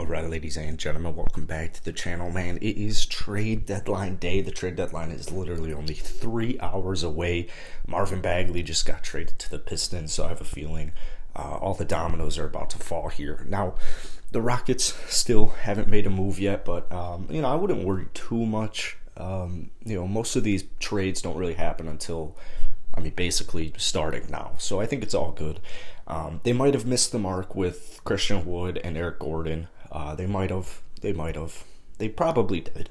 Alright, ladies and gentlemen, welcome back to the channel, man. It is trade deadline day. The trade deadline is literally only 3 hours away. Marvin Bagley just got traded to the Pistons, so I have a feeling all the dominoes are about to fall here. Now, the Rockets still haven't made a move yet, but I wouldn't worry too much. Most of these trades don't really happen until, basically starting now. So I think it's all good. They might have missed the mark with Christian Wood and Eric Gordon. They probably did.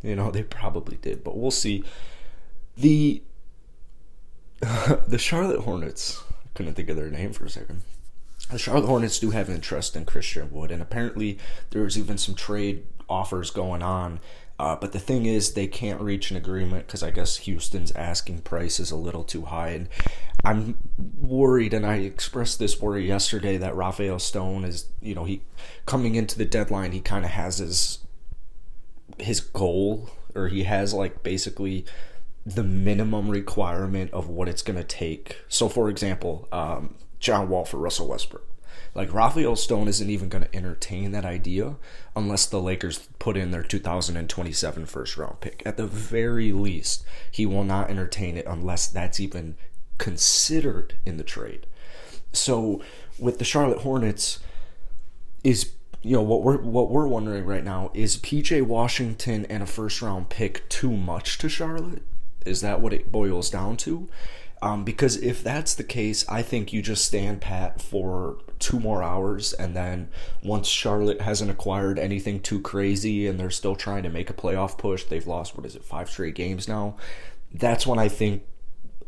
They probably did, but we'll see. The Charlotte Hornets, I couldn't think of their name for a second. The Charlotte Hornets do have interest in Christian Wood, and apparently there's even some trade offers going on. But the thing is, they can't reach an agreement because I guess Houston's asking price is a little too high. And I'm worried, and I expressed this worry yesterday, that Rafael Stone is, he coming into the deadline, he kind of has his goal, or he has basically the minimum requirement of what it's going to take. So, for example, John Wall for Russell Westbrook. Rafael Stone isn't even going to entertain that idea unless the Lakers put in their 2027 first round pick. At the very least, he will not entertain it unless that's even considered in the trade. So with the Charlotte Hornets, is what we're wondering right now, is PJ Washington and a first round pick too much to Charlotte? Is that what it boils down to? Because if that's the case, I think you just stand pat for 2 more hours, and then once Charlotte hasn't acquired anything too crazy and they're still trying to make a playoff push, they've lost, 5 straight games now, that's when I think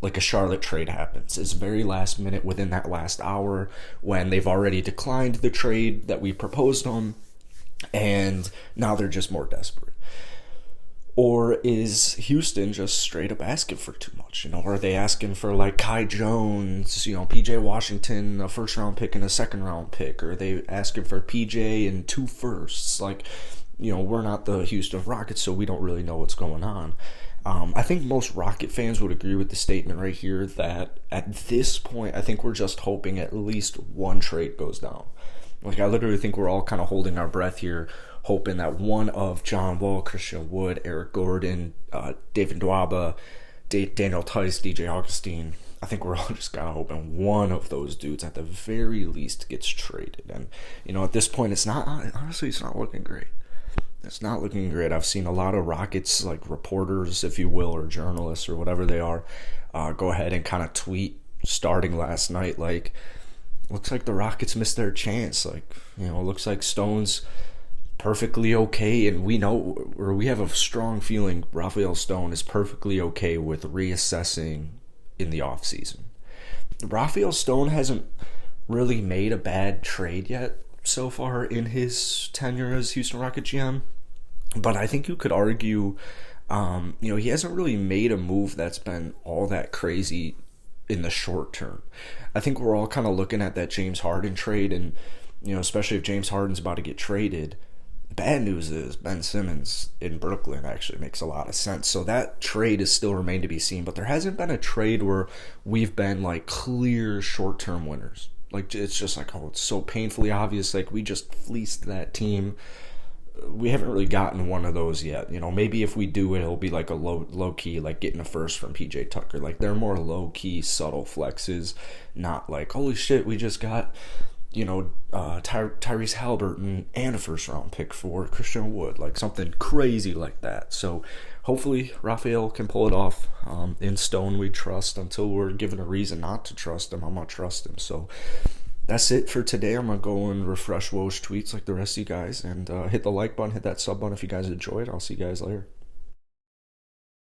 a Charlotte trade happens. It's very last minute, within that last hour, when they've already declined the trade that we proposed them, and now they're just more desperate. Or is Houston just straight up asking for too much? Are they asking for Kai Jones, PJ Washington, a first round pick and a second round pick? Or are they asking for PJ and 2 firsts? We're not the Houston Rockets, so we don't really know what's going on. I think most Rocket fans would agree with the statement right here that at this point, I think we're just hoping at least one trade goes down. I literally think we're all kind of holding our breath here, hoping that one of John Wall, Christian Wood, Eric Gordon, David Nwaba, Daniel Tice, DJ Augustine, I think we're all just kind of hoping one of those dudes at the very least gets traded. And, at this point, it's not looking great. It's not looking great. I've seen a lot of Rockets, reporters, if you will, or journalists, or whatever they are, go ahead and kind of tweet starting last night, looks like the Rockets missed their chance. Looks like Stone's perfectly okay, and we know, or we have a strong feeling, Rafael Stone is perfectly okay with reassessing in the offseason. Rafael Stone hasn't really made a bad trade yet so far in his tenure as Houston Rocket GM, but I think you could argue, he hasn't really made a move that's been all that crazy in the short term. I think we're all kind of looking at that James Harden trade, and especially if James Harden's about to get traded, bad news is Ben Simmons in Brooklyn actually makes a lot of sense. So that trade is still remained to be seen, but there hasn't been a trade where we've been clear short-term winners. It's just it's so painfully obvious, we just fleeced that team. We haven't really gotten one of those yet. Maybe if we do, it'll be a low key, getting a first from PJ Tucker. They're more low key, subtle flexes, not holy shit, we just got Tyrese Halliburton and a first round pick for Christian Wood, something crazy like that. So hopefully Rafael can pull it off. In Stone we trust. Until we're given a reason not to trust him, I'm gonna trust him. So that's it for today. I'm gonna go and refresh Woj tweets like the rest of you guys, and hit the like button, hit that sub button if you guys enjoyed. I'll see you guys later.